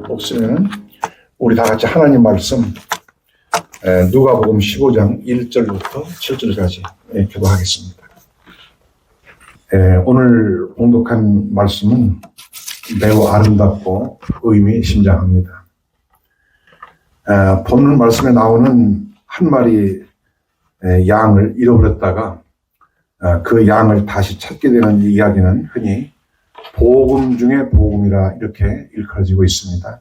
목소리는 우리 다 같이 하나님 말씀 누가복음 15장 1절부터 7절까지 기도하겠습니다. 오늘 봉독한 말씀은 매우 아름답고 의미심장합니다. 본문 말씀에 나오는 한 마리 양을 잃어버렸다가 그 양을 다시 찾게 되는 이야기는 흔히 복음 중에 복음이라 이렇게 일컬어지고 있습니다.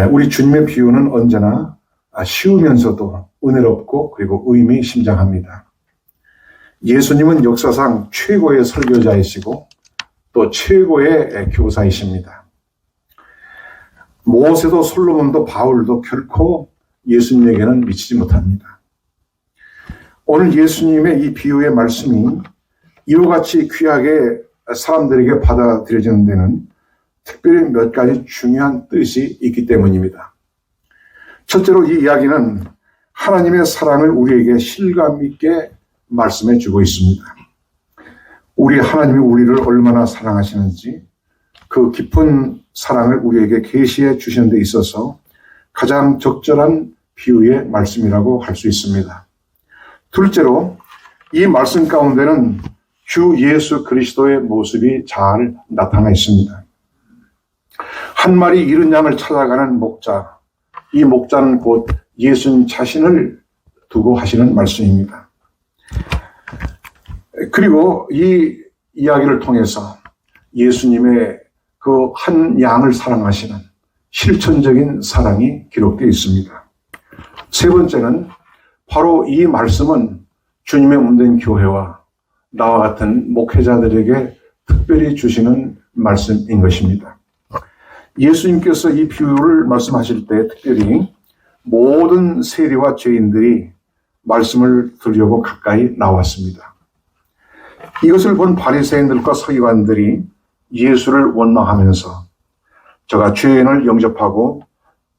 우리 주님의 비유는 언제나 쉬우면서도 은혜롭고 그리고 의미심장합니다. 예수님은 역사상 최고의 설교자이시고 또 최고의 교사이십니다. 모세도 솔로몬도 바울도 결코 예수님에게는 미치지 못합니다. 오늘 예수님의 이 비유의 말씀이 이와 같이 귀하게 사람들에게 받아들여지는 데는 특별히 몇 가지 중요한 뜻이 있기 때문입니다. 첫째로 이 이야기는 하나님의 사랑을 우리에게 실감 있게 말씀해 주고 있습니다. 우리 하나님이 우리를 얼마나 사랑하시는지 그 깊은 사랑을 우리에게 계시해 주시는 데 있어서 가장 적절한 비유의 말씀이라고 할 수 있습니다. 둘째로 이 말씀 가운데는 주 예수 그리스도의 모습이 잘 나타나 있습니다. 한 마리 잃은 양을 찾아가는 목자, 이 목자는 곧 예수님 자신을 두고 하시는 말씀입니다. 그리고 이 이야기를 통해서 예수님의 그 한 양을 사랑하시는 실천적인 사랑이 기록되어 있습니다. 세 번째는 바로 이 말씀은 주님의 몸된 교회와 나와 같은 목회자들에게 특별히 주시는 말씀인 것입니다. 예수님께서 이 비유를 말씀하실 때 특별히 모든 세리와 죄인들이 말씀을 들으려고 가까이 나왔습니다. 이것을 본 바리새인들과 서기관들이 예수를 원망하면서 저가 죄인을 영접하고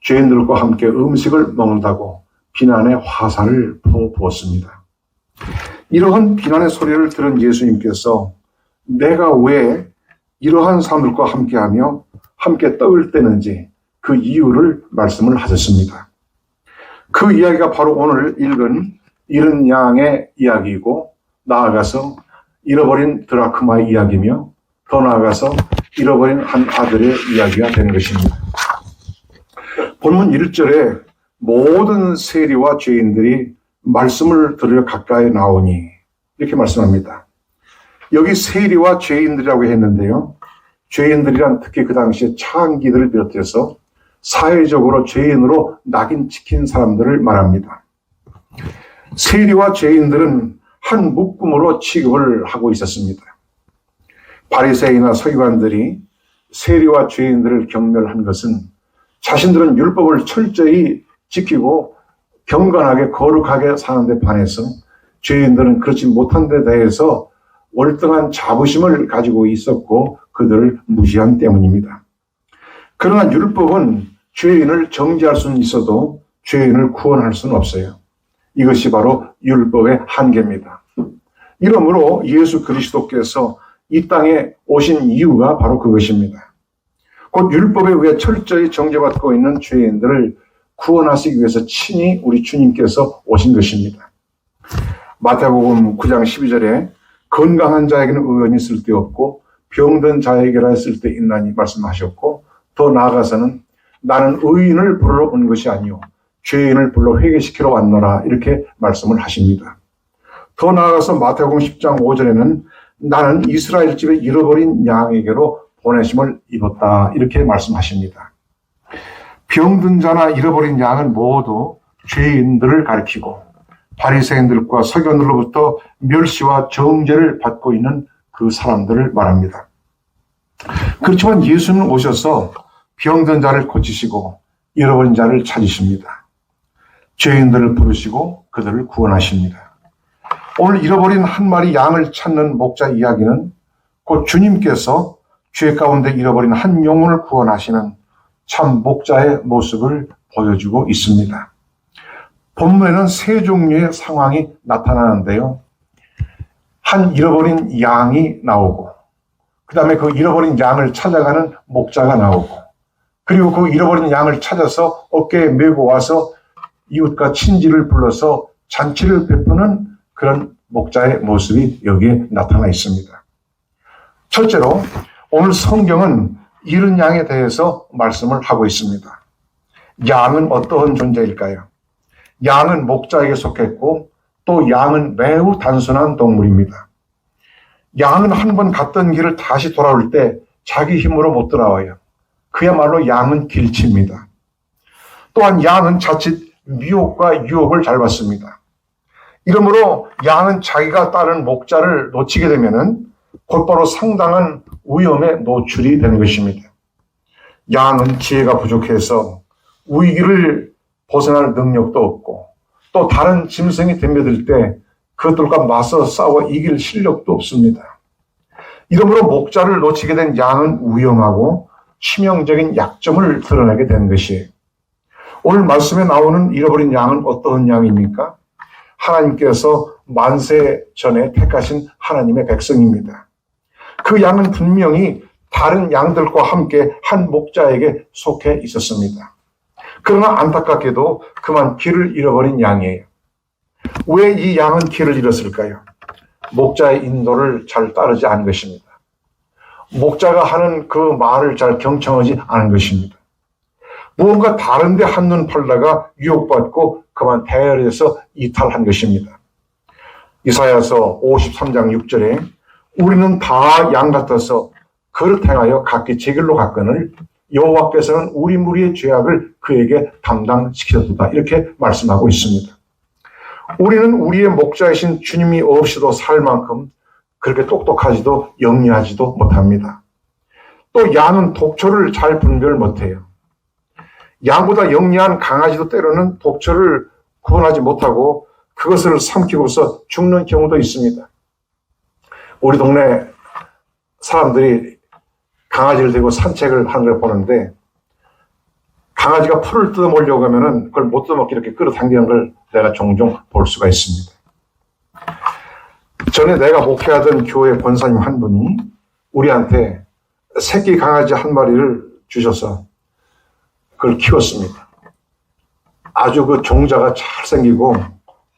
죄인들과 함께 음식을 먹는다고 비난의 화살을 퍼부었습니다. 이러한 비난의 소리를 들은 예수님께서 내가 왜 이러한 사람들과 함께하며 함께 떡을 떼는지 그 이유를 말씀을 하셨습니다. 그 이야기가 바로 오늘 읽은 잃은 양의 이야기이고 나아가서 잃어버린 드라크마의 이야기며 더 나아가서 잃어버린 한 아들의 이야기가 되는 것입니다. 본문 1절에 모든 세리와 죄인들이 말씀을 들으려 가까이 나오니 이렇게 말씀합니다. 여기 세리와 죄인들이라고 했는데요. 죄인들이란 특히 그 당시에 창기들을 비롯해서 사회적으로 죄인으로 낙인 찍힌 사람들을 말합니다. 세리와 죄인들은 한 묶음으로 취급을 하고 있었습니다. 바리새인이나 서기관들이 세리와 죄인들을 경멸한 것은 자신들은 율법을 철저히 지키고 경건하게 거룩하게 사는 데 반해서 죄인들은 그렇지 못한 데 대해서 월등한 자부심을 가지고 있었고 그들을 무시한 때문입니다. 그러나 율법은 죄인을 정죄할 수는 있어도 죄인을 구원할 수는 없어요. 이것이 바로 율법의 한계입니다. 이러므로 예수 그리스도께서 이 땅에 오신 이유가 바로 그것입니다. 곧 율법에 의해 철저히 정죄받고 있는 죄인들을 구원하시기 위해서 친히 우리 주님께서 오신 것입니다. 마태복음 9장 12절에 건강한 자에게는 의원이 쓸데없고 병든 자에게라 쓸데있나니 말씀하셨고 더 나아가서는 나는 의인을 부르러 온 것이 아니요 죄인을 불러 회개시키러 왔노라 이렇게 말씀을 하십니다. 더 나아가서 마태복음 10장 5절에는 나는 이스라엘 집에 잃어버린 양에게로 보내심을 입었다 이렇게 말씀하십니다. 병든 자나 잃어버린 양은 모두 죄인들을 가리키고 바리새인들과 서기관들로부터 멸시와 정죄를 받고 있는 그 사람들을 말합니다. 그렇지만 예수님은 오셔서 병든 자를 고치시고 잃어버린 자를 찾으십니다. 죄인들을 부르시고 그들을 구원하십니다. 오늘 잃어버린 한 마리 양을 찾는 목자 이야기는 곧 주님께서 죄 가운데 잃어버린 한 영혼을 구원하시는 참 목자의 모습을 보여주고 있습니다. 본문에는 세 종류의 상황이 나타나는데요. 한 잃어버린 양이 나오고, 그 다음에 그 잃어버린 양을 찾아가는 목자가 나오고, 그리고 그 잃어버린 양을 찾아서 어깨에 메고 와서 이웃과 친지를 불러서 잔치를 베푸는 그런 목자의 모습이 여기에 나타나 있습니다. 첫째로 오늘 성경은 잃은 양에 대해서 말씀을 하고 있습니다. 양은 어떠한 존재일까요? 양은 목자에게 속했고 또 양은 매우 단순한 동물입니다. 양은 한 번 갔던 길을 다시 돌아올 때 자기 힘으로 못 돌아와요. 그야말로 양은 길치입니다. 또한 양은 자칫 미혹과 유혹을 잘 받습니다. 이러므로 양은 자기가 따른 목자를 놓치게 되면은 곧바로 상당한 위험에 노출이 되는 것입니다. 양은 지혜가 부족해서 위기를 벗어날 능력도 없고 또 다른 짐승이 덤벼들 때 그것들과 맞서 싸워 이길 실력도 없습니다. 이러므로 목자를 놓치게 된 양은 위험하고 치명적인 약점을 드러내게 되는 것이에요. 오늘 말씀에 나오는 잃어버린 양은 어떤 양입니까? 하나님께서 만세 전에 택하신 하나님의 백성입니다. 그 양은 분명히 다른 양들과 함께 한 목자에게 속해 있었습니다. 그러나 안타깝게도 그만 길을 잃어버린 양이에요. 왜 이 양은 길을 잃었을까요? 목자의 인도를 잘 따르지 않은 것입니다. 목자가 하는 그 말을 잘 경청하지 않은 것입니다. 무언가 다른 데 한눈 팔다가 유혹받고 그만 대열에서 이탈한 것입니다. 이사야서 53장 6절에 우리는 다 양 같아서 그릇 행하여 각기 제 길로 갔거늘 여호와께서는 우리 무리의 죄악을 그에게 담당시켰도다. 이렇게 말씀하고 있습니다. 우리는 우리의 목자이신 주님이 없이도 살 만큼 그렇게 똑똑하지도 영리하지도 못합니다. 또 양은 독초를 잘 분별 못해요. 양보다 영리한 강아지도 때로는 독초를 구분하지 못하고 그것을 삼키고서 죽는 경우도 있습니다. 우리 동네 사람들이 강아지를 들고 산책을 하는 걸 보는데 강아지가 풀을 뜯어먹으려고 하면은 그걸 못 뜯어먹게 이렇게 끌어당기는 걸 내가 종종 볼 수가 있습니다. 전에 내가 목회하던 교회 권사님 한 분이 우리한테 새끼 강아지 한 마리를 주셔서 그걸 키웠습니다. 아주 그 종자가 잘생기고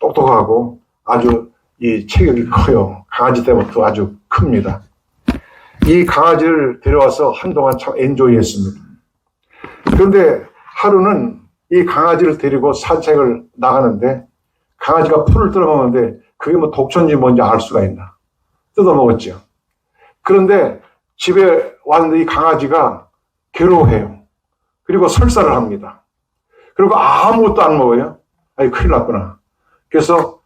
똑똑하고 아주 이 체격이 커요. 강아지 때부터 아주 큽니다. 이 강아지를 데려와서 한동안 참 엔조이 했습니다. 그런데 하루는 이 강아지를 데리고 산책을 나가는데 강아지가 풀을 뜯어먹는데 그게 뭐 독초인지 뭔지 알 수가 있나. 뜯어먹었죠. 그런데 집에 왔는데 이 강아지가 괴로워해요. 그리고 설사를 합니다. 그리고 아무것도 안 먹어요. 아이, 큰일 났구나. 그래서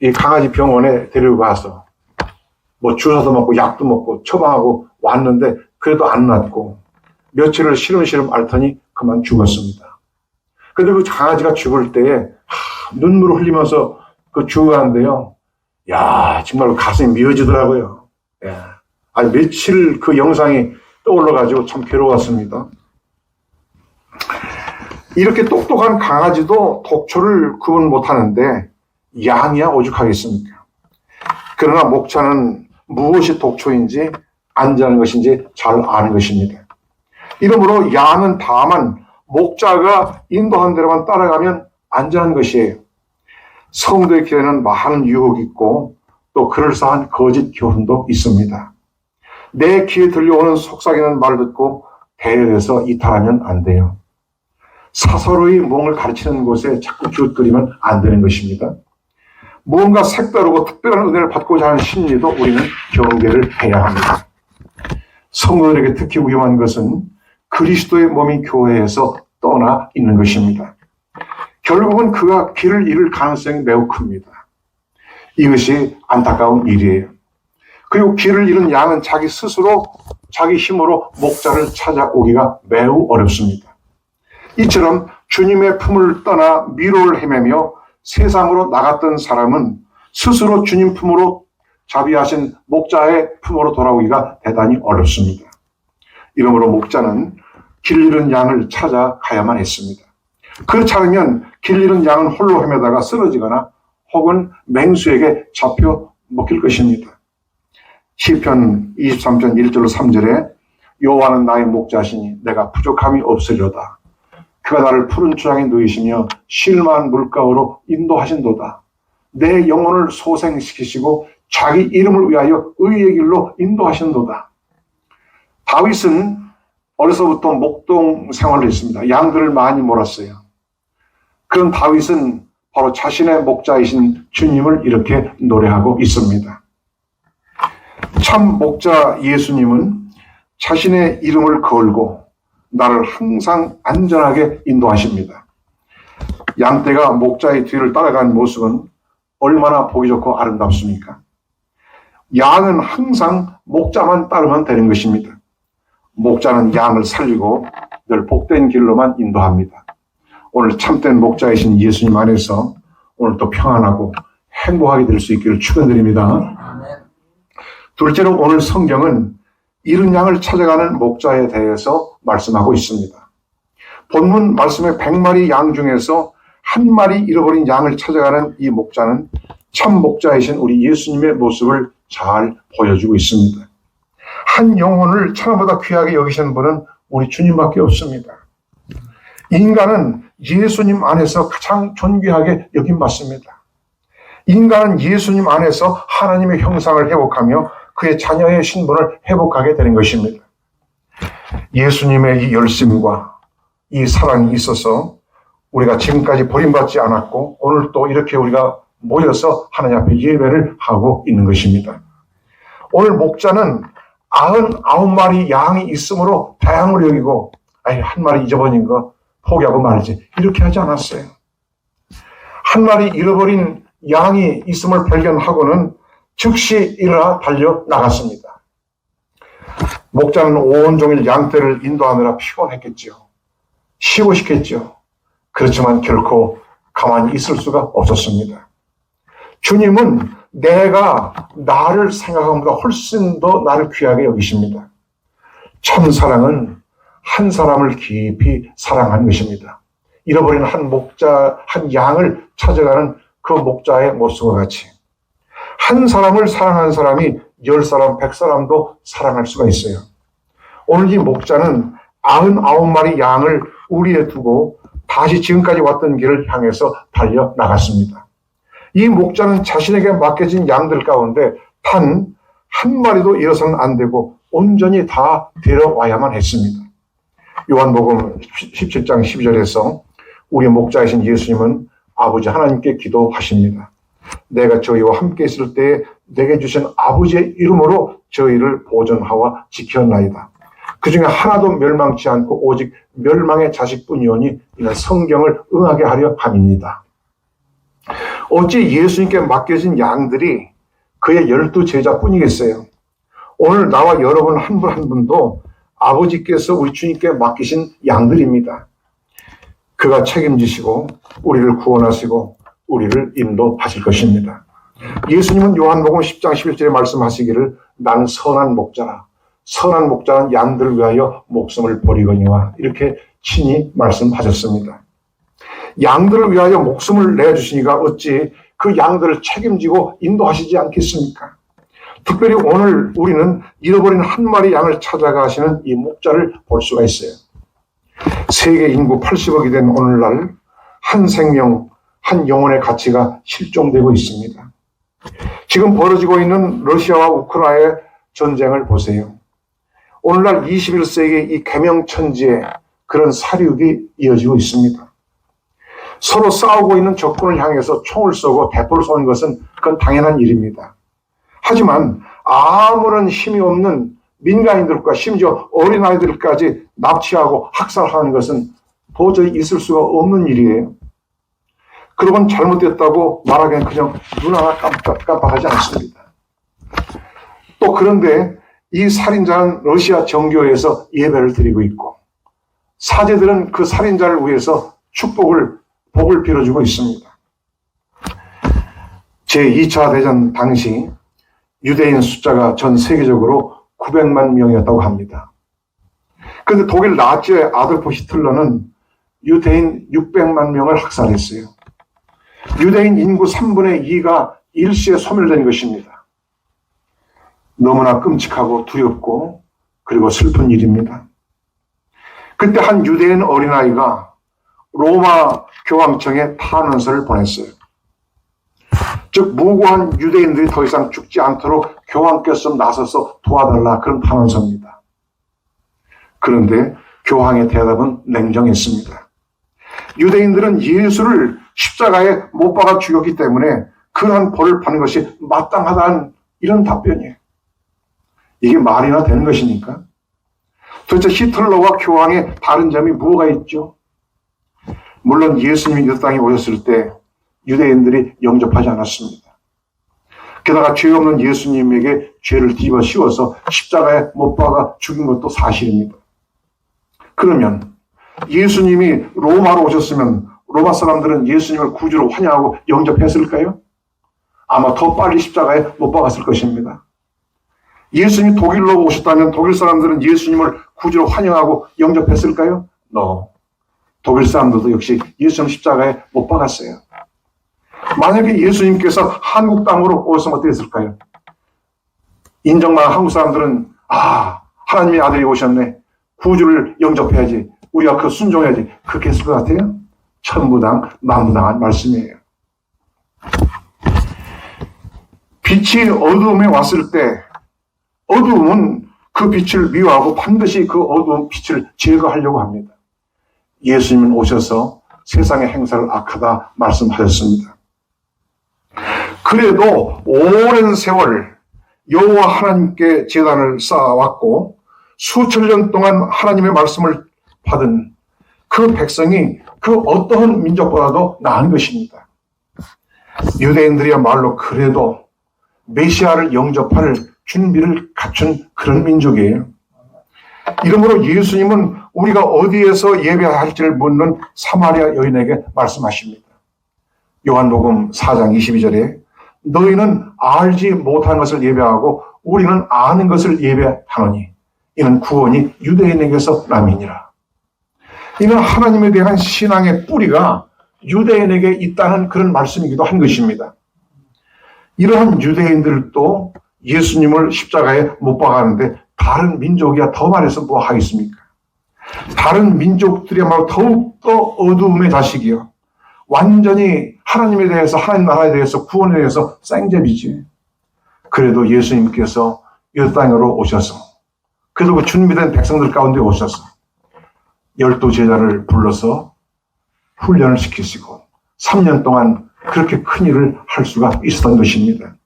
이 강아지 병원에 데리고 가서 뭐 주사도 먹고 약도 먹고 처방하고 왔는데 그래도 안 낫고 며칠을 시름시름 앓더니 그만 죽었습니다. 그런데 그 강아지가 죽을 때에 눈물을 흘리면서 그 죽어가는데요. 야, 정말 가슴이 미어지더라고요. 예. 아니, 며칠 그 영상이 떠올라가지고 참 괴로웠습니다. 이렇게 똑똑한 강아지도 독초를 구분 못하는데 양이야 오죽하겠습니까? 그러나 목자는 무엇이 독초인지 안전한 것인지 잘 아는 것입니다. 이러므로 양은 다만 목자가 인도한 대로만 따라가면 안전한 것이에요. 성도의 길에는 많은 유혹이 있고 또 그럴싸한 거짓 교훈도 있습니다. 내 귀에 들려오는 속삭이는 말을 듣고 대열에서 이탈하면 안 돼요. 사서로이 무언가를 가르치는 곳에 자꾸 기웃거리면 안 되는 것입니다. 무언가 색다르고 특별한 은혜를 받고자 하는 심리도 우리는 경계를 해야 합니다. 성도들에게 특히 위험한 것은 그리스도의 몸인 교회에서 떠나 있는 것입니다. 결국은 그가 길을 잃을 가능성이 매우 큽니다. 이것이 안타까운 일이에요. 그리고 길을 잃은 양은 자기 스스로 자기 힘으로 목자를 찾아오기가 매우 어렵습니다. 이처럼 주님의 품을 떠나 미로를 헤매며 세상으로 나갔던 사람은 스스로 주님 품으로 자비하신 목자의 품으로 돌아오기가 대단히 어렵습니다. 이러므로 목자는 길 잃은 양을 찾아가야만 했습니다. 그렇지 않으면 길 잃은 양은 홀로 헤매다가 쓰러지거나 혹은 맹수에게 잡혀 먹힐 것입니다. 시편 23편 1절로 3절에 여호와는 나의 목자시니 내가 부족함이 없으려다. 그가 나를 푸른 초장에 누이시며 쉴만한 물가로 인도하신도다. 내 영혼을 소생시키시고 자기 이름을 위하여 의의 길로 인도하신도다. 다윗은 어려서부터 목동 생활을 했습니다. 양들을 많이 몰았어요. 그런 다윗은 바로 자신의 목자이신 주님을 이렇게 노래하고 있습니다. 참 목자 예수님은 자신의 이름을 걸고 나를 항상 안전하게 인도하십니다. 양떼가 목자의 뒤를 따라가는 모습은 얼마나 보기 좋고 아름답습니까? 양은 항상 목자만 따르면 되는 것입니다. 목자는 양을 살리고 늘 복된 길로만 인도합니다. 오늘 참된 목자이신 예수님 안에서 오늘도 평안하고 행복하게 될 수 있기를 축원드립니다. 둘째로 오늘 성경은 잃은 양을 찾아가는 목자에 대해서 말씀하고 있습니다. 본문 말씀의 100마리 양 중에서 한 마리 잃어버린 양을 찾아가는 이 목자는 참 목자이신 우리 예수님의 모습을 잘 보여주고 있습니다. 한 영혼을 천하보다 귀하게 여기시는 분은 우리 주님밖에 없습니다. 인간은 예수님 안에서 가장 존귀하게 여김받습니다. 인간은 예수님 안에서 하나님의 형상을 회복하며 그의 자녀의 신분을 회복하게 되는 것입니다. 예수님의 이 열심과 이 사랑이 있어서 우리가 지금까지 버림받지 않았고 오늘 또 이렇게 우리가 모여서 하나님 앞에 예배를 하고 있는 것입니다. 오늘 목자는 99마리 양이 있으므로 다양을 여기고 한 마리 잊어버린 거 포기하고 말지 이렇게 하지 않았어요. 한 마리 잃어버린 양이 있음을 발견하고는 즉시 일어나 달려 나갔습니다. 목자는 온종일 양떼를 인도하느라 피곤했겠죠. 쉬고 싶겠죠. 그렇지만 결코 가만히 있을 수가 없었습니다. 주님은 내가 나를 생각한 것보다 훨씬 더 나를 귀하게 여기십니다. 참 사랑은 한 사람을 깊이 사랑하는 것입니다. 잃어버린 한 목자, 한 양을 찾아가는 그 목자의 모습과 같이 한 사람을 사랑하는 사람이 10사람, 100사람도 사랑할 수가 있어요. 오늘 이 목자는 99마리 양을 우리에 두고 다시 지금까지 왔던 길을 향해서 달려 나갔습니다. 이 목자는 자신에게 맡겨진 양들 가운데 단 한 마리도 잃어서는 안 되고 온전히 다 데려와야만 했습니다. 요한복음 17장 12절에서 우리 목자이신 예수님은 아버지 하나님께 기도하십니다. 내가 저희와 함께 있을 때에 내게 주신 아버지의 이름으로 저희를 보존하와 지켰나이다. 그 중에 하나도 멸망치 않고 오직 멸망의 자식뿐이오니 이는 성경을 응하게 하려 함입니다. 어찌 예수님께 맡겨진 양들이 그의 12제자뿐이겠어요. 오늘 나와 여러분 한 분 한 분도 아버지께서 우리 주님께 맡기신 양들입니다. 그가 책임지시고 우리를 구원하시고 우리를 인도하실 것입니다. 예수님은 요한복음 10장 11절에 말씀하시기를 나는 선한 목자라. 선한 목자는 양들을 위하여 목숨을 버리거니와 이렇게 친히 말씀하셨습니다. 양들을 위하여 목숨을 내주시니까 어찌 그 양들을 책임지고 인도하시지 않겠습니까? 특별히 오늘 우리는 잃어버린 한 마리 양을 찾아가시는 이 목자를 볼 수가 있어요. 세계 인구 80억이 된 오늘날 한 생명, 한 영혼의 가치가 실종되고 있습니다. 지금 벌어지고 있는 러시아와 우크라이나의 전쟁을 보세요. 오늘날 21세기 이 개명천지에 그런 사륙이 이어지고 있습니다. 서로 싸우고 있는 적군을 향해서 총을 쏘고 대포를 쏘는 것은 그건 당연한 일입니다. 하지만 아무런 힘이 없는 민간인들과 심지어 어린아이들까지 납치하고 학살하는 것은 도저히 있을 수가 없는 일이에요. 그러면 잘못됐다고 말하기엔 그냥 눈 하나 깜빡하지 않습니다. 또 그런데 이 살인자는 러시아 정교회에서 예배를 드리고 있고 사제들은 그 살인자를 위해서 복을 빌어주고 있습니다. 제2차 대전 당시 유대인 숫자가 전 세계적으로 900만 명이었다고 합니다. 그런데 독일 나치의 아돌프 히틀러는 유대인 600만 명을 학살했어요. 유대인 인구 3분의 2가 일시에 소멸된 것입니다. 너무나 끔찍하고 두렵고 그리고 슬픈 일입니다. 그때 한 유대인 어린아이가 로마 교황청에 탄원서를 보냈어요. 즉 무고한 유대인들이 더 이상 죽지 않도록 교황께서 나서서 도와달라, 그런 탄원서입니다. 그런데 교황의 대답은 냉정했습니다. 유대인들은 예수를 십자가에 못 박아 죽였기 때문에 그러한 벌을 받는 것이 마땅하다는 이런 답변이에요. 이게 말이나 되는 것입니까? 도대체 히틀러와 교황의 다른 점이 뭐가 있죠? 물론 예수님이 이 땅에 오셨을 때 유대인들이 영접하지 않았습니다. 게다가 죄 없는 예수님에게 죄를 뒤집어 씌워서 십자가에 못 박아 죽인 것도 사실입니다. 그러면 예수님이 로마로 오셨으면 로마 사람들은 예수님을 구주로 환영하고 영접했을까요? 아마 더 빨리 십자가에 못 박았을 것입니다. 예수님이 독일로 오셨다면 독일 사람들은 예수님을 구주로 환영하고 영접했을까요? No. 독일 사람들도 역시 예수님 십자가에 못 박았어요. 만약에 예수님께서 한국 땅으로 오셨으면 어땠을까요? 인정만 한국 사람들은 하나님의 아들이 오셨네, 구주를 영접해야지, 우리가 그 순종해야지, 그렇게 했을 것 같아요? 천부당 만부당한 말씀이에요. 빛이 어두움에 왔을 때 어두움은 그 빛을 미워하고 반드시 그 어두운 빛을 제거하려고 합니다. 예수님은 오셔서 세상의 행사를 악하다 말씀하셨습니다. 그래도 오랜 세월 여호와 하나님께 제단을 쌓아왔고 수천 년 동안 하나님의 말씀을 받은 그 백성이 그 어떠한 민족보다도 나은 것입니다. 유대인들이야말로 그래도 메시아를 영접할 준비를 갖춘 그런 민족이에요. 이러므로 예수님은 우리가 어디에서 예배할지를 묻는 사마리아 여인에게 말씀하십니다. 요한복음 4장 22절에 너희는 알지 못한 것을 예배하고 우리는 아는 것을 예배하노니 이는 구원이 유대인에게서 남이니라. 이는 하나님에 대한 신앙의 뿌리가 유대인에게 있다는 그런 말씀이기도 한 것입니다. 이러한 유대인들도 예수님을 십자가에 못 박았는데 다른 민족이야 더 말해서 뭐 하겠습니까? 다른 민족들이야말로 더욱더 어두움의 자식이요, 완전히 하나님에 대해서, 하나님 나라에 대해서, 구원에 대해서 생잡이지. 그래도 예수님께서 이 땅으로 오셔서, 그래도 그 준비된 백성들 가운데 오셔서 12제자를 불러서 훈련을 시키시고 3년 동안 그렇게 큰 일을 할 수가 있었던 것입니다.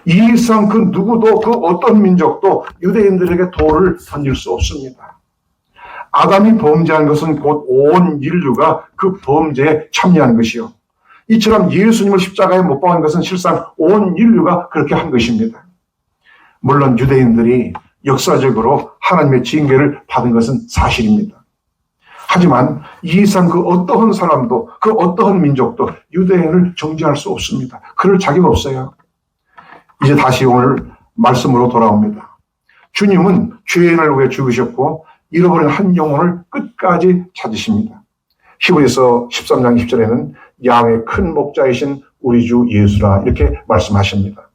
이 이상 그 누구도, 그 어떤 민족도 유대인들에게 돌을 던질 수 없습니다. 아담이 범죄한 것은 곧 온 인류가 그 범죄에 참여한 것이요, 이처럼 예수님을 십자가에 못 박은 것은 실상 온 인류가 그렇게 한 것입니다. 물론 유대인들이 역사적으로 하나님의 징계를 받은 것은 사실입니다. 하지만 이 이상 그 어떠한 사람도, 그 어떠한 민족도 유대인을 정죄할 수 없습니다. 그럴 자격 없어요. 이제 다시 오늘 말씀으로 돌아옵니다. 주님은 죄인을 위해 죽으셨고 잃어버린 한 영혼을 끝까지 찾으십니다. 히브리서 13장 10절에는 양의 큰 목자이신 우리 주 예수라 이렇게 말씀하십니다.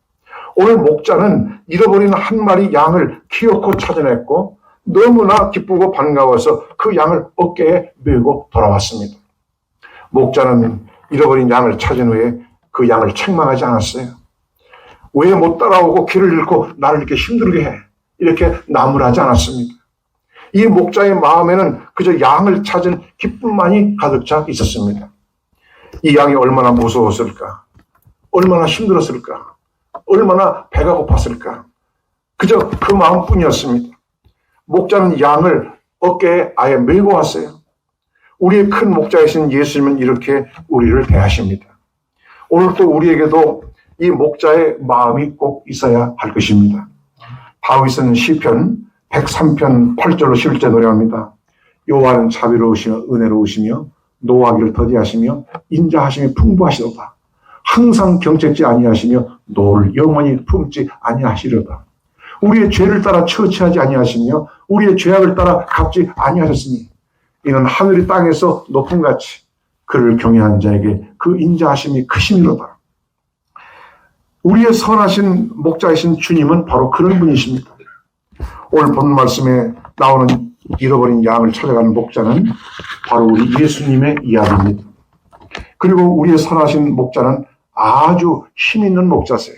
오늘 목자는 잃어버린 한 마리 양을 기어코 찾아냈고 너무나 기쁘고 반가워서 그 양을 어깨에 메고 돌아왔습니다. 목자는 잃어버린 양을 찾은 후에 그 양을 책망하지 않았어요. 왜 못 따라오고 길을 잃고 나를 이렇게 힘들게 해, 이렇게 나무라지 않았습니다. 이 목자의 마음에는 그저 양을 찾은 기쁨만이 가득 차 있었습니다. 이 양이 얼마나 무서웠을까, 얼마나 힘들었을까, 얼마나 배가 고팠을까, 그저 그 마음뿐이었습니다. 목자는 양을 어깨에 아예 메고 왔어요. 우리의 큰 목자이신 예수님은 이렇게 우리를 대하십니다. 오늘 또 우리에게도 이 목자의 마음이 꼭 있어야 할 것입니다. 다윗은 시편 103편 8절로 11절 노래합니다. 여호와는 자비로우시며 은혜로우시며 노하기를 더디하시며 인자하심이 풍부하시도다. 항상 경책지 아니하시며 노를 영원히 품지 아니하시려다. 우리의 죄를 따라 처치하지 아니하시며 우리의 죄악을 따라 갚지 아니하셨으니 이는 하늘이 땅에서 높은 같이 그를 경외한 자에게 그 인자하심이 크심이로다. 우리의 선하신 목자이신 주님은 바로 그런 분이십니다. 오늘 본 말씀에 나오는 잃어버린 양을 찾아가는 목자는 바로 우리 예수님의 이야기입니다. 그리고 우리의 선하신 목자는 아주 힘있는 목자세요.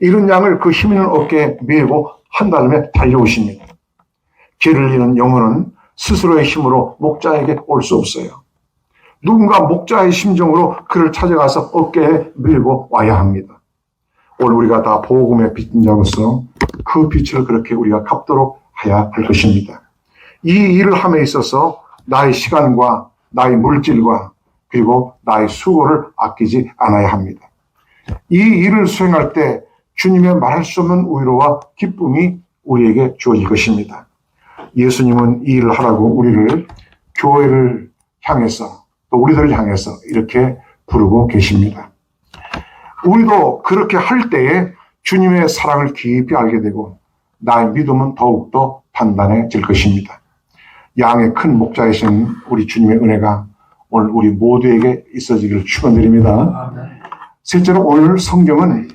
이런 양을 그 힘있는 어깨에 메고 한 다음에 달려오십니다. 죄를 잃은 영혼은 스스로의 힘으로 목자에게 올 수 없어요. 누군가 목자의 심정으로 그를 찾아가서 어깨에 메고 와야 합니다. 오늘 우리가 다 복음의 빛인 자로서 그 빛을 그렇게 우리가 갚도록 해야 할 것입니다. 이 일을 함에 있어서 나의 시간과 나의 물질과 그리고 나의 수고를 아끼지 않아야 합니다. 이 일을 수행할 때 주님의 말할 수 없는 위로와 기쁨이 우리에게 주어질 것입니다. 예수님은 이 일을 하라고 우리를 교회를 향해서 또 우리들을 향해서 이렇게 부르고 계십니다. 우리도 그렇게 할 때에 주님의 사랑을 깊이 알게 되고 나의 믿음은 더욱더 단단해질 것입니다. 양의 큰 목자이신 우리 주님의 은혜가 오늘 우리 모두에게 있어지기를 축원드립니다. 셋째로 오늘 성경은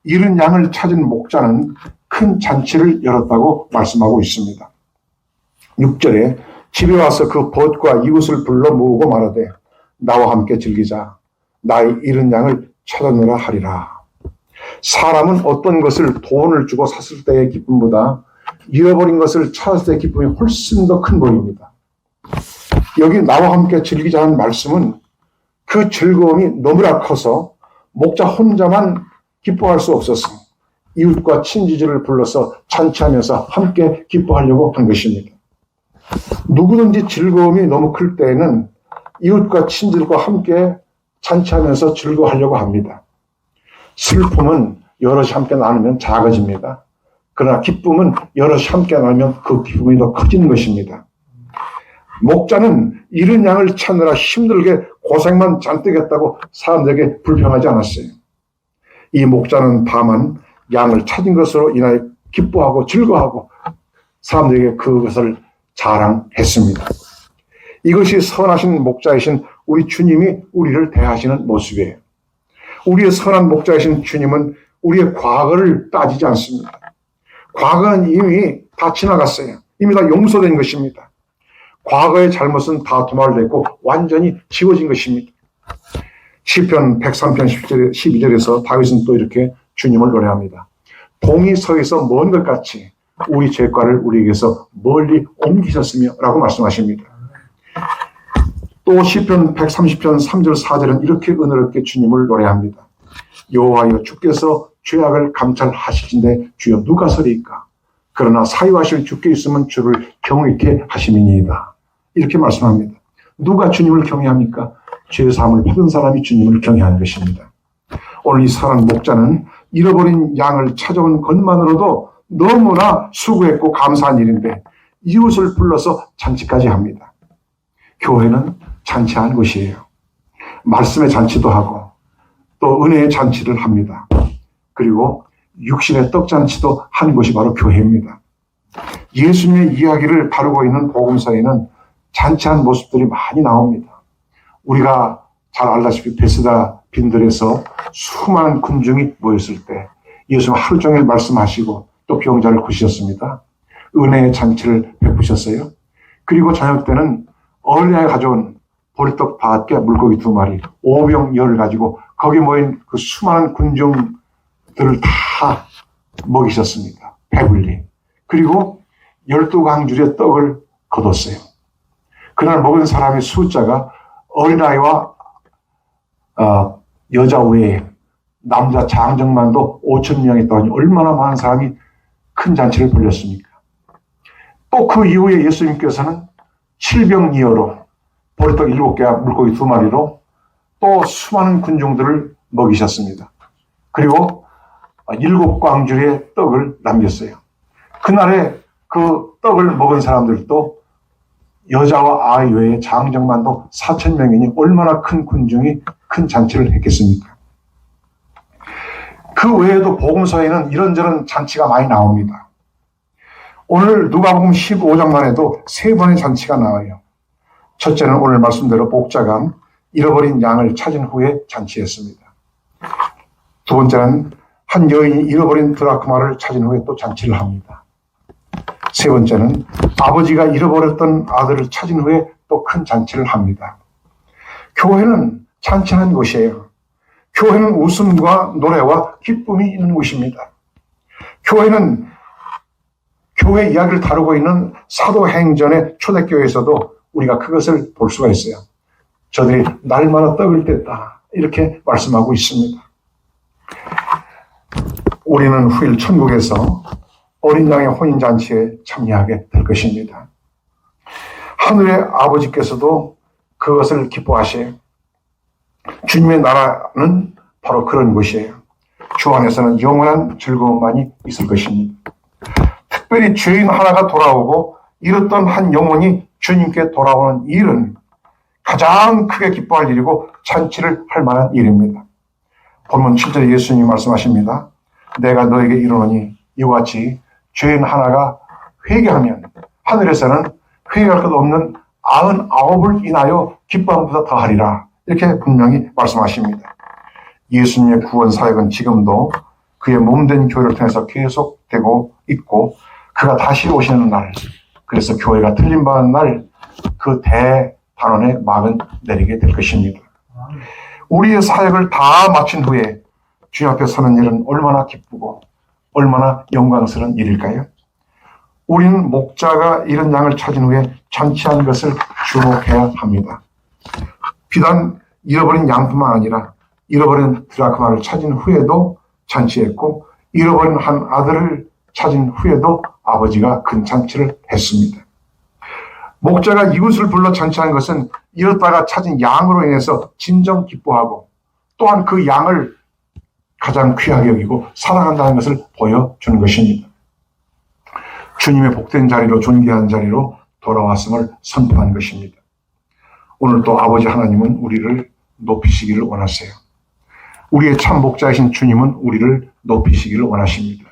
잃은 양을 찾은 목자는 큰 잔치를 열었다고 말씀하고 있습니다. 6절에 집에 와서 그 벗과 이웃을 불러 모으고 말하되 나와 함께 즐기자. 나의 잃은 양을 찾아내라 하리라. 사람은 어떤 것을 돈을 주고 샀을 때의 기쁨보다 잃어버린 것을 찾았을 때의 기쁨이 훨씬 더 큰 보입니다. 여기 나와 함께 즐기자는 말씀은 그 즐거움이 너무나 커서 목자 혼자만 기뻐할 수 없어서 이웃과 친지들을 불러서 잔치하면서 함께 기뻐하려고 한 것입니다. 누구든지 즐거움이 너무 클 때에는 이웃과 친지들과 함께 잔치하면서 즐거워하려고 합니다. 슬픔은 여럿이 함께 나누면 작아집니다. 그러나 기쁨은 여럿이 함께 나누면 그 기쁨이 더 커지는 것입니다. 목자는 잃은 양을 찾느라 힘들게 고생만 잔뜩 했다고 사람들에게 불평하지 않았어요. 이 목자는 다만 양을 찾은 것으로 인하여 기뻐하고 즐거워하고 사람들에게 그것을 자랑했습니다. 이것이 선하신 목자이신 우리 주님이 우리를 대하시는 모습이에요. 우리의 선한 목자이신 주님은 우리의 과거를 따지지 않습니다. 과거는 이미 다 지나갔어요. 이미 다 용서된 것입니다. 과거의 잘못은 다 도말됐고 완전히 지워진 것입니다. 시편 103편 12절에서 다윗은 또 이렇게 주님을 노래합니다. 동이 서에서 먼 것 같이 우리 죄과를 우리에게서 멀리 옮기셨으며 라고 말씀하십니다. 또 시편 130편 3절 4절은 이렇게 은혜롭게 주님을 노래합니다. 여호와여 주께서 죄악을 감찰하시는데 주여 누가 서리이까? 그러나 사유하실 주께 있으면 주를 경외케 하심이니이다. 이렇게 말씀합니다. 누가 주님을 경외합니까? 죄사함을 받은 사람이 주님을 경외하는 것입니다. 오늘 이 사랑 목자는 잃어버린 양을 찾아온 것만으로도 너무나 수고했고 감사한 일인데 이웃을 불러서 잔치까지 합니다. 교회는 잔치하는 곳이에요. 말씀의 잔치도 하고 또 은혜의 잔치를 합니다. 그리고 육신의 떡잔치도 하는 곳이 바로 교회입니다. 예수님의 이야기를 다루고 있는 복음서에는 잔치한 모습들이 많이 나옵니다. 우리가 잘 알다시피 베스다 빈들에서 수많은 군중이 모였을 때 예수님은 하루 종일 말씀하시고 또 병자를 고치셨습니다. 은혜의 잔치를 베푸셨어요. 그리고 저녁 때는 어린아이가 가져온 보리떡 5개, 물고기 2마리, 오병이어를 가지고 거기 모인 그 수많은 군중들을 다 먹이셨습니다. 배불리. 그리고 12광줄의 떡을 거뒀어요. 그날 먹은 사람의 숫자가 어린아이와 여자 외에 남자 장정만도 5,000명이 있다니 얼마나 많은 사람이 큰 잔치를 벌였습니까? 또 그 이후에 예수님께서는 7병이어로 보리떡 7개와 물고기 2마리로 또 수많은 군중들을 먹이셨습니다. 그리고 7광줄의 떡을 남겼어요. 그날에 그 떡을 먹은 사람들도 여자와 아이 외에 장정만도 4,000명이니 얼마나 큰 군중이 큰 잔치를 했겠습니까? 그 외에도 복음서에는 이런저런 잔치가 많이 나옵니다. 오늘 누가복음 15장만 해도 3번의 잔치가 나와요. 첫째는 오늘 말씀대로 목자가 잃어버린 양을 찾은 후에 잔치했습니다. 두 번째는 한 여인이 잃어버린 드라크마를 찾은 후에 또 잔치를 합니다. 세 번째는 아버지가 잃어버렸던 아들을 찾은 후에 또 큰 잔치를 합니다. 교회는 잔치하는 곳이에요. 교회는 웃음과 노래와 기쁨이 있는 곳입니다. 교회는 교회 이야기를 다루고 있는 사도행전의 초대교회에서도 우리가 그것을 볼 수가 있어요. 저들이 날마다 떡을 뗐다 이렇게 말씀하고 있습니다. 우리는 후일 천국에서 어린 양의 혼인잔치에 참여하게 될 것입니다. 하늘의 아버지께서도 그것을 기뻐하셔요. 주님의 나라는 바로 그런 곳이에요. 주 안에서는 영원한 즐거움만이 있을 것입니다. 특별히 죄인 하나가 돌아오고 잃었던 한 영혼이 주님께 돌아오는 일은 가장 크게 기뻐할 일이고 잔치를 할 만한 일입니다. 본문 7절에 예수님이 말씀하십니다. 내가 너에게 이르노니 이와 같이 죄인 하나가 회개하면 하늘에서는 회개할 것 없는 99을 인하여 기뻐함보다 더하리라. 이렇게 분명히 말씀하십니다. 예수님의 구원 사역은 지금도 그의 몸된 교회를 통해서 계속되고 있고 그가 다시 오시는 날, 그래서 교회가 틀림받은 날 그 대단원의 막은 내리게 될 것입니다. 우리의 사역을 다 마친 후에 주님 앞에 서는 일은 얼마나 기쁘고 얼마나 영광스러운 일일까요? 우리는 목자가 잃은 양을 찾은 후에 잔치한 것을 주목해야 합니다. 비단 잃어버린 양뿐만 아니라 잃어버린 드라크마를 찾은 후에도 잔치했고 잃어버린 한 아들을 찾은 후에도 아버지가 큰 잔치를 했습니다. 목자가 이웃을 불러 잔치한 것은 잃었다가 찾은 양으로 인해서 진정 기뻐하고 또한 그 양을 가장 귀하게 여기고 사랑한다는 것을 보여주는 것입니다. 주님의 복된 자리로 존귀한 자리로 돌아왔음을 선포한 것입니다. 오늘 또 아버지 하나님은 우리를 높이시기를 원하세요. 우리의 참 목자이신 주님은 우리를 높이시기를 원하십니다.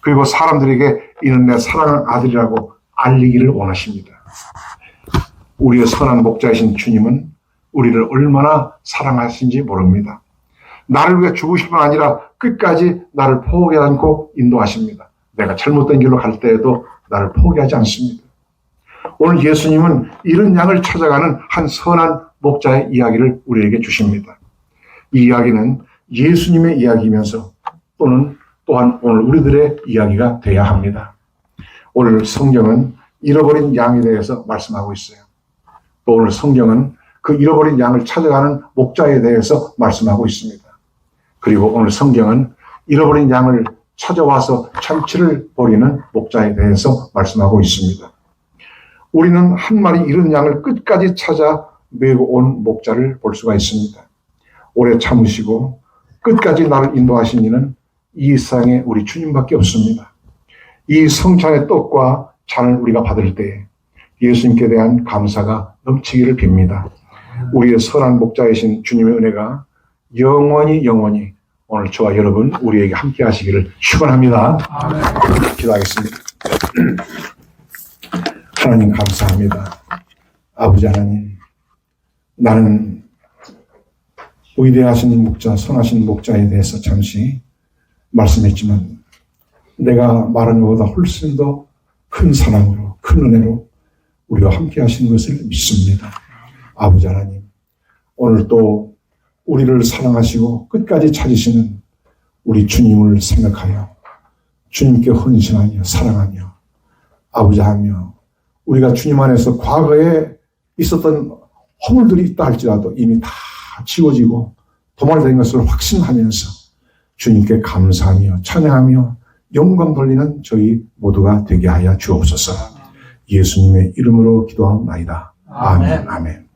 그리고 사람들에게 이는 내 사랑하는 아들이라고 알리기를 원하십니다. 우리의 선한 목자이신 주님은 우리를 얼마나 사랑하신지 모릅니다. 나를 위해 죽으실 뿐 아니라 끝까지 나를 포기하지 않고 인도하십니다. 내가 잘못된 길로 갈 때에도 나를 포기하지 않습니다. 오늘 예수님은 이런 양을 찾아가는 한 선한 목자의 이야기를 우리에게 주십니다. 이 이야기는 예수님의 이야기이면서 또한 오늘 우리들의 이야기가 되어야 합니다. 오늘 성경은 잃어버린 양에 대해서 말씀하고 있어요. 또 오늘 성경은 그 잃어버린 양을 찾아가는 목자에 대해서 말씀하고 있습니다. 그리고 오늘 성경은 잃어버린 양을 찾아와서 잔치를 벌이는 목자에 대해서 말씀하고 있습니다. 우리는 한 마리 잃은 양을 끝까지 찾아 메고 온 목자를 볼 수가 있습니다. 오래 참으시고 끝까지 나를 인도하신 이는 이 세상에 우리 주님밖에 없습니다. 이 성찬의 떡과 잔을 우리가 받을 때 예수님께 대한 감사가 넘치기를 빕니다. 우리의 선한 목자이신 주님의 은혜가 영원히 오늘 저와 여러분 우리에게 함께 하시기를 축원합니다. 기도하겠습니다. 하나님 감사합니다. 아버지 하나님, 나는 위대하신 목자, 선하신 목자에 대해서 잠시 말씀했지만 내가 말한 것보다 훨씬 더 큰 사랑으로, 큰 은혜로 우리와 함께 하시는 것을 믿습니다. 아버지 하나님, 오늘 또 우리를 사랑하시고 끝까지 찾으시는 우리 주님을 생각하여 주님께 헌신하며 사랑하며 아버지 하며 우리가 주님 안에서 과거에 있었던 허물들이 있다 할지라도 이미 다 지워지고 도말된 것을 확신하면서 주님께 감사하며 찬양하며 영광 돌리는 저희 모두가 되게 하여 주옵소서. 예수님의 이름으로 기도하옵나이다. 아멘. 아멘.